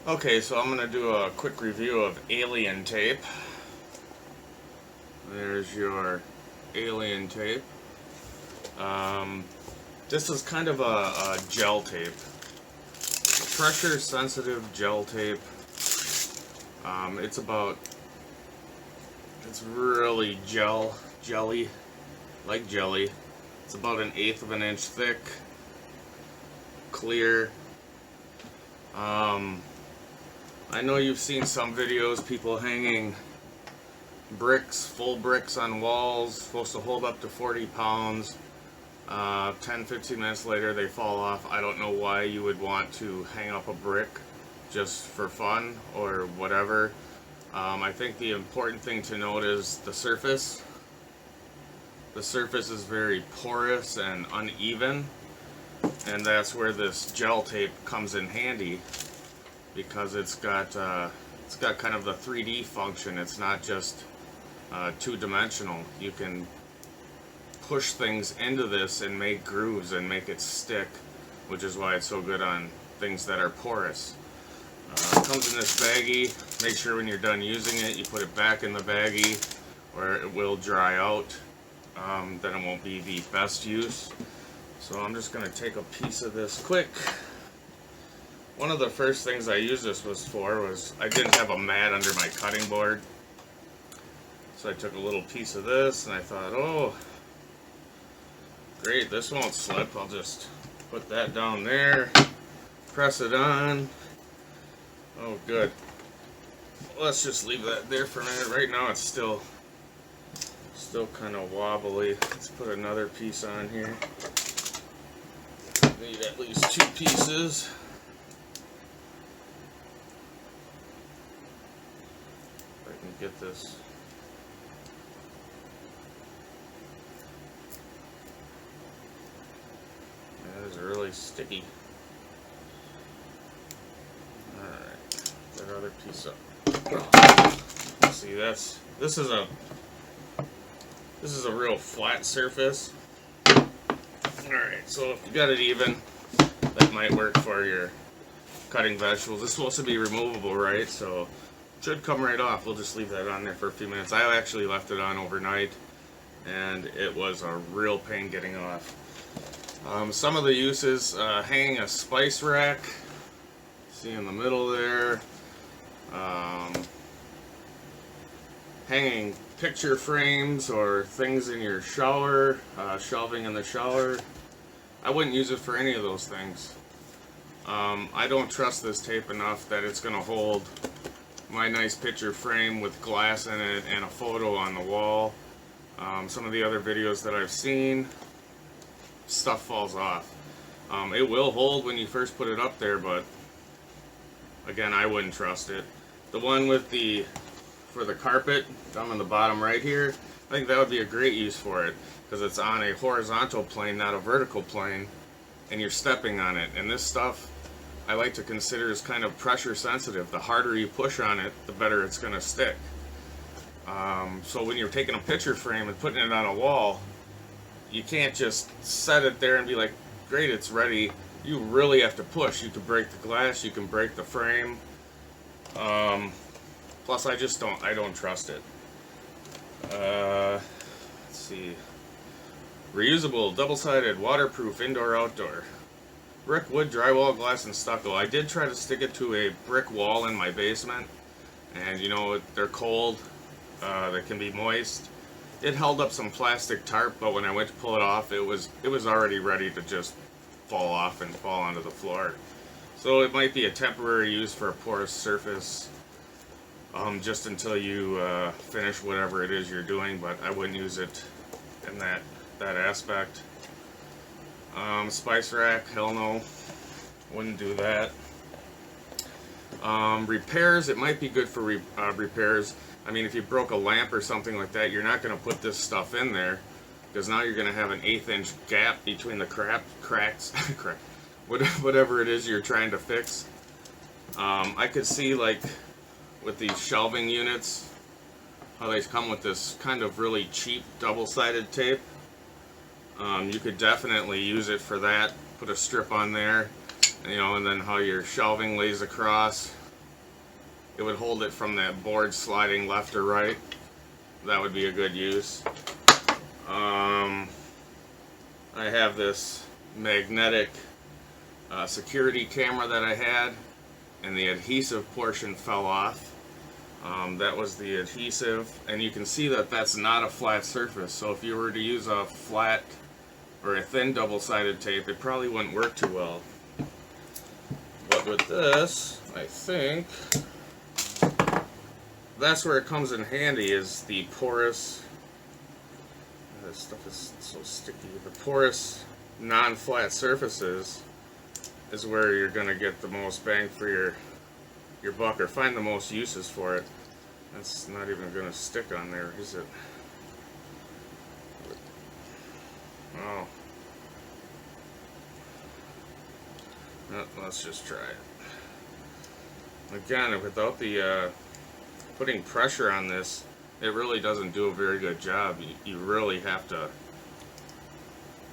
Okay, so I'm going to do a quick review of alien tape. There's your alien tape. This is kind of a gel tape. Pressure sensitive gel tape. It's really jelly, like jelly. It's about 1/8 of an inch thick, clear. I know you've seen some videos, people hanging bricks, full bricks on walls, supposed to hold up to 40 pounds. 10-15 minutes later they fall off. I don't know why you would want to hang up a brick just for fun or whatever. I think the important thing to note is the surface. The surface is very porous and uneven, and that's where this gel tape comes in handy, because it's got kind of the 3D function. It's not just two-dimensional. You can push things into this and make grooves and make it stick, which is why it's so good on things that are porous. It comes in this baggie. Make sure when you're done using it, you put it back in the baggie, or it will dry out. Then it won't be the best use. So I'm just going to take a piece of this quick. One of the first things I used this was I didn't have a mat under my cutting board. So I took a little piece of this and I thought, oh, great, this won't slip. I'll just put that down there, press it on. Oh, good. Let's just leave that there for a minute. Right now it's still kind of wobbly. Let's put another piece on here. Need at least 2 pieces. If I can get this. That is really sticky. Alright, that other piece up. See, this is a real flat surface. Alright, so if you got it even, that might work for your cutting vegetables. It's supposed to be removable, right? So it should come right off. We'll just leave that on there for a few minutes. I actually left it on overnight, and it was a real pain getting off. Some of the uses, hanging a spice rack. See in the middle there. Hanging picture frames or things in your shower, shelving in the shower. I wouldn't use it for any of those things. I don't trust this tape enough that it's going to hold my nice picture frame with glass in it and a photo on the wall. Some of the other videos that I've seen, stuff falls off. It will hold when you first put it up there, but again, I wouldn't trust it. The one with for the carpet down on the bottom right here, I think that would be a great use for it, because it's on a horizontal plane, not a vertical plane, and you're stepping on it. And this stuff I like to consider is kind of pressure sensitive. The harder you push on it, the better it's going to stick. So when you're taking a picture frame and putting it on a wall, you can't just set it there and be like, great, it's ready. You really have to push. You can break the glass, you can break the frame. Plus, I don't trust it. Let's see. Reusable, double-sided, waterproof, indoor-outdoor. Brick, wood, drywall, glass, and stucco. I did try to stick it to a brick wall in my basement, and you know, they're cold, they can be moist. It held up some plastic tarp, but when I went to pull it off, it was already ready to just fall off and fall onto the floor. So it might be a temporary use for a porous surface, just until you finish whatever it is you're doing, but I wouldn't use it in that aspect. Spice rack, hell no, wouldn't do that. Repairs, it might be good for repairs. I mean, if you broke a lamp or something like that, you're not going to put this stuff in there, because now you're going to have an 1/8 inch gap between the cracks, whatever it is you're trying to fix. I could see, like, with these shelving units, how they come with this kind of really cheap double-sided tape. You could definitely use it for that. Put a strip on there, you know, and then how your shelving lays across. It would hold it from that board sliding left or right. That would be a good use. I have this magnetic security camera that I had, and the adhesive portion fell off. That was the adhesive, and you can see that that's not a flat surface. So if you were to use a flat or a thin double-sided tape, it probably wouldn't work too well. But with this, I think that's where it comes in handy, is the porous, this stuff is so sticky, the porous non-flat surfaces is where you're going to get the most bang for your buck, or find the most uses for it. That's not even going to stick on there, is it? Oh. No, let's just try it. Again, without the putting pressure on this, it really doesn't do a very good job. You really have to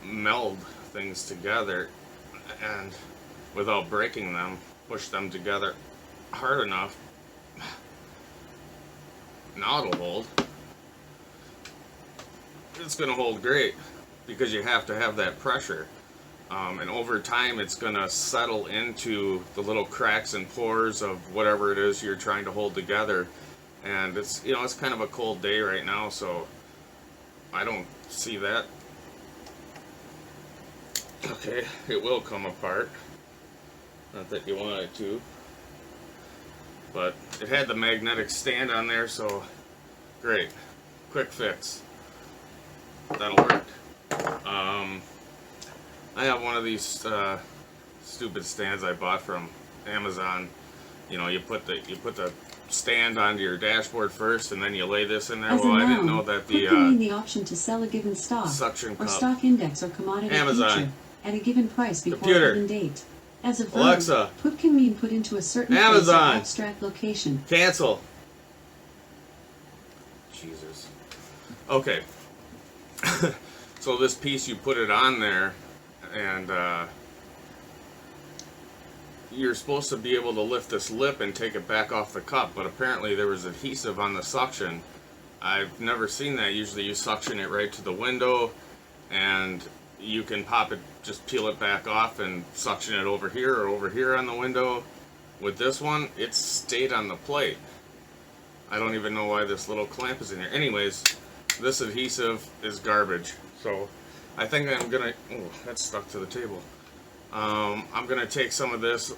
meld things together, and without breaking them, push them together hard enough. Now it'll hold. It's going to hold great because you have to have that pressure. And over time it's going to settle into the little cracks and pores of whatever it is you're trying to hold together. And it's, you know, it's kind of a cold day right now, so I don't see that. Okay, it will come apart. Not that you want it to. But it had the magnetic stand on there, so great. Quick fix. That'll work. I have one of these stupid stands I bought from Amazon. You know, you put the stand onto your dashboard first, and then you lay this in there. Well, I didn't know that the option to sell a given stock suction cup, or stock index or commodity Amazon feature at a given price before computer, a given date. As a verb, Alexa, put can mean put into a certain Amazon, place or abstract location. Cancel. Jesus. Okay. So this piece, you put it on there, and you're supposed to be able to lift this lip and take it back off the cup, but apparently there was adhesive on the suction. I've never seen that. Usually you suction it right to the window, and you can pop it, just peel it back off and suction it over here or over here on the window. With this one, it stayed on the plate. I don't even know why this little clamp is in here. Anyways, this adhesive is garbage. So I think I'm gonna, oh, that's stuck to the table. I'm gonna take some of this,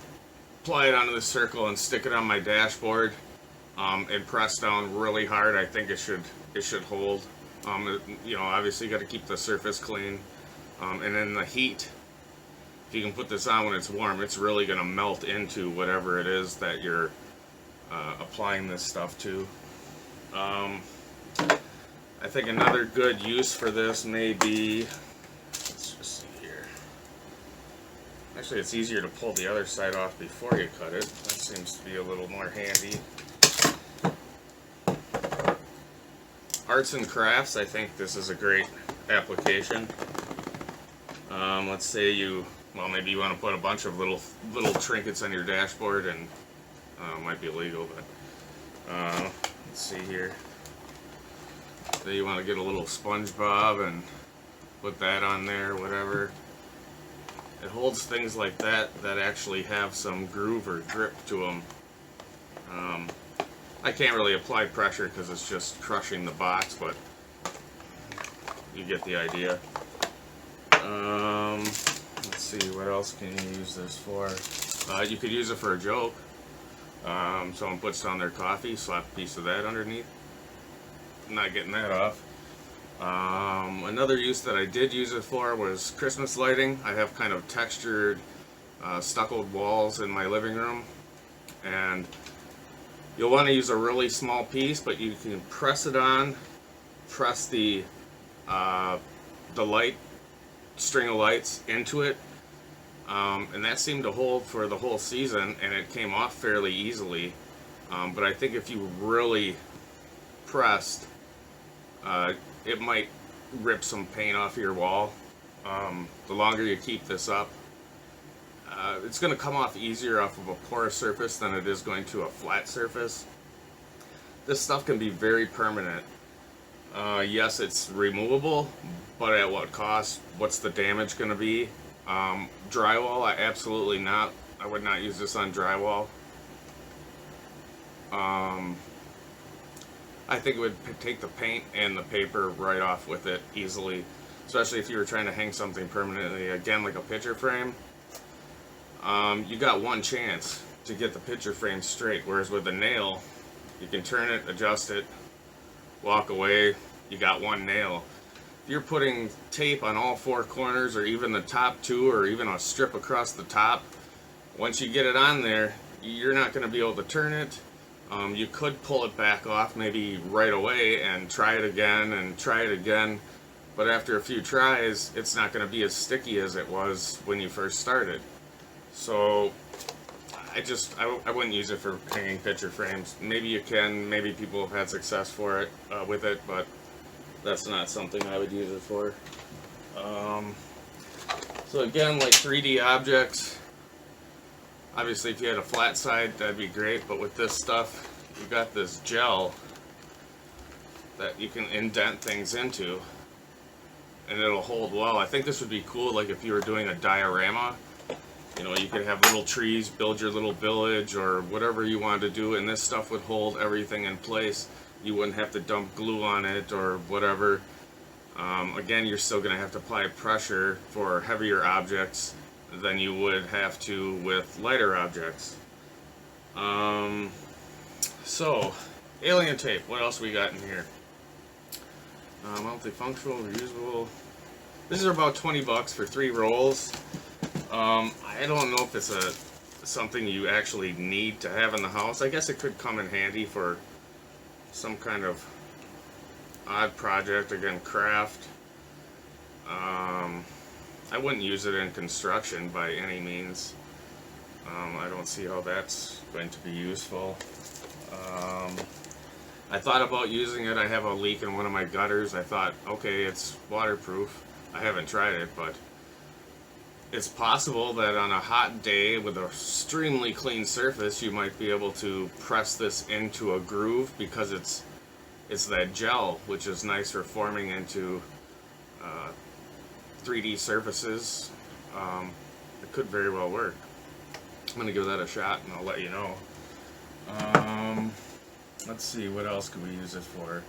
apply it onto the circle, and stick it on my dashboard, and press down really hard. I think it should hold. You know, obviously you got to keep the surface clean. And then the heat, if you can put this on when it's warm, it's really going to melt into whatever it is that you're applying this stuff to. I think another good use for this may be, let's just see here. Actually, it's easier to pull the other side off before you cut it. That seems to be a little more handy. Arts and crafts, I think this is a great application. Let's say maybe you want to put a bunch of little trinkets on your dashboard, and might be illegal, but let's see here. Say you want to get a little SpongeBob and put that on there, whatever. It holds things like that actually have some groove or grip to them. I can't really apply pressure because it's just crushing the box, but you get the idea. Let's see, what else can you use this for? You could use it for a joke. Someone puts down their coffee, slap a piece of that underneath. Not getting that off. Another use that I did use it for was Christmas lighting. I have kind of textured stuccoed walls in my living room, and you'll want to use a really small piece, but you can press it on, press the light string of lights into it, and that seemed to hold for the whole season, and it came off fairly easily. But I think if you really pressed, it might rip some paint off your wall. The longer you keep this up, it's going to come off easier off of a porous surface than it is going to a flat surface. This stuff can be very permanent. Yes, it's removable, but at what cost? What's the damage going to be? Drywall, absolutely not. I would not use this on drywall. I think it would take the paint and the paper right off with it easily, especially if you were trying to hang something permanently, again, like a picture frame. You got one chance to get the picture frame straight, whereas with a nail, you can turn it, adjust it, walk away, you got one nail. If you're putting tape on all four corners, or even the top two, or even a strip across the top, once you get it on there, you're not going to be able to turn it. You could pull it back off maybe right away and try it again and try it again, but after a few tries, it's not going to be as sticky as it was when you first started. So I wouldn't use it for hanging picture frames. Maybe you can, maybe people have had success for it with it, but that's not something I would use it for. So again, like 3D objects, obviously if you had a flat side, that'd be great, but with this stuff, you got this gel that you can indent things into, and it'll hold well. I think this would be cool, like if you were doing a diorama. You know, you could have little trees, build your little village, or whatever you wanted to do, and this stuff would hold everything in place. You wouldn't have to dump glue on it or whatever. Again, you're still going to have to apply pressure for heavier objects than you would have to with lighter objects. So, alien tape. What else we got in here? Multifunctional, reusable. These are about 20 bucks for 3 rolls. I don't know if it's something you actually need to have in the house. I guess it could come in handy for some kind of odd project, again, craft. I wouldn't use it in construction by any means. I don't see how that's going to be useful. I thought about using it. I have a leak in one of my gutters. I thought, okay, it's waterproof. I haven't tried it, but it's possible that on a hot day with an extremely clean surface, you might be able to press this into a groove, because it's that gel, which is nice for forming into 3D surfaces. It could very well work. I'm going to give that a shot and I'll let you know. Let's see, what else could we use it for?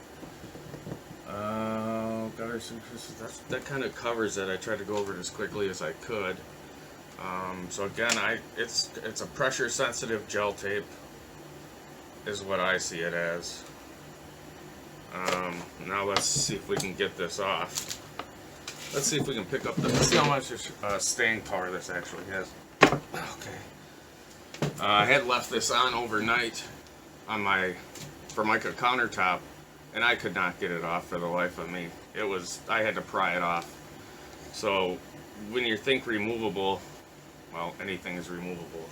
Gutter surfaces, that kind of covers it. I tried to go over it as quickly as I could. So again, it's a pressure sensitive gel tape is what I see it as. Now let's see if we can get this off. Let's see if we can pick up let's see how much staying power this actually has. Okay. I had left this on overnight on my Formica countertop, and I could not get it off for the life of me. I had to pry it off. So when you think removable, well, anything is removable.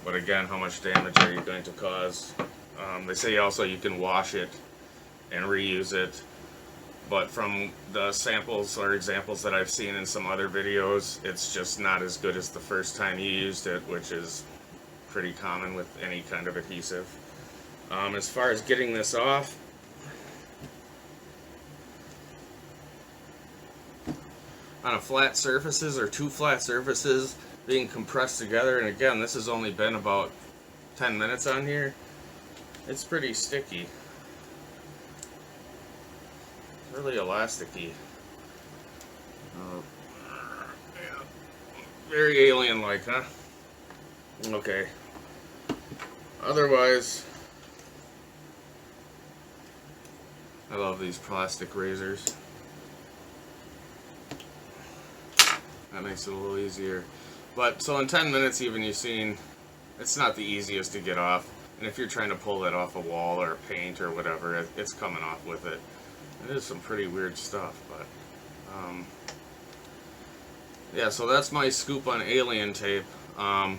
But again, how much damage are you going to cause? They say also you can wash it and reuse it, but from the samples or examples that I've seen in some other videos, it's just not as good as the first time you used it, which is pretty common with any kind of adhesive. As far as getting this off, on a flat surfaces or 2 flat surfaces being compressed together, and again, this has only been about 10 minutes on here, it's pretty sticky. Really elasticy. Yeah. Very alien-like, huh? Okay. Otherwise, I love these plastic razors. That makes it a little easier. But, so in 10 minutes even, you've seen, it's not the easiest to get off. And if you're trying to pull that off a wall or paint or whatever, it's coming off with it. It is some pretty weird stuff, but yeah, so that's my scoop on alien tape. I'm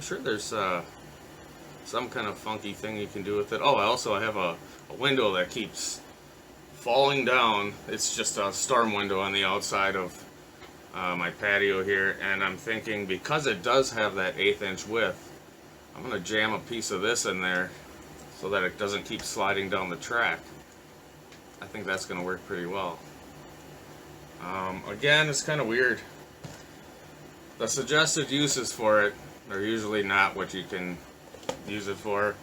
sure there's some kind of funky thing you can do with it. Oh, I have a window that keeps falling down. It's just a storm window on the outside of my patio here, and I'm thinking because it does have that 1/8 inch width, I'm going to jam a piece of this in there so that it doesn't keep sliding down the track. I think that's going to work pretty well. Again, it's kind of weird. The suggested uses for it are usually not what you can use it for.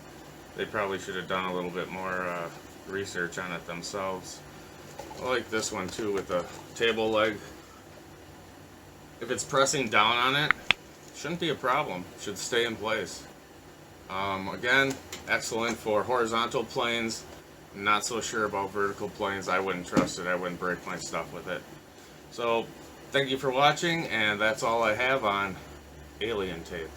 They probably should have done a little bit more research on it themselves. I like this one too with the table leg. If it's pressing down on it, shouldn't be a problem. It should stay in place. Again, excellent for horizontal planes. Not so sure about vertical planes. I wouldn't trust it. I wouldn't break my stuff with it. So, thank you for watching, and that's all I have on alien tape.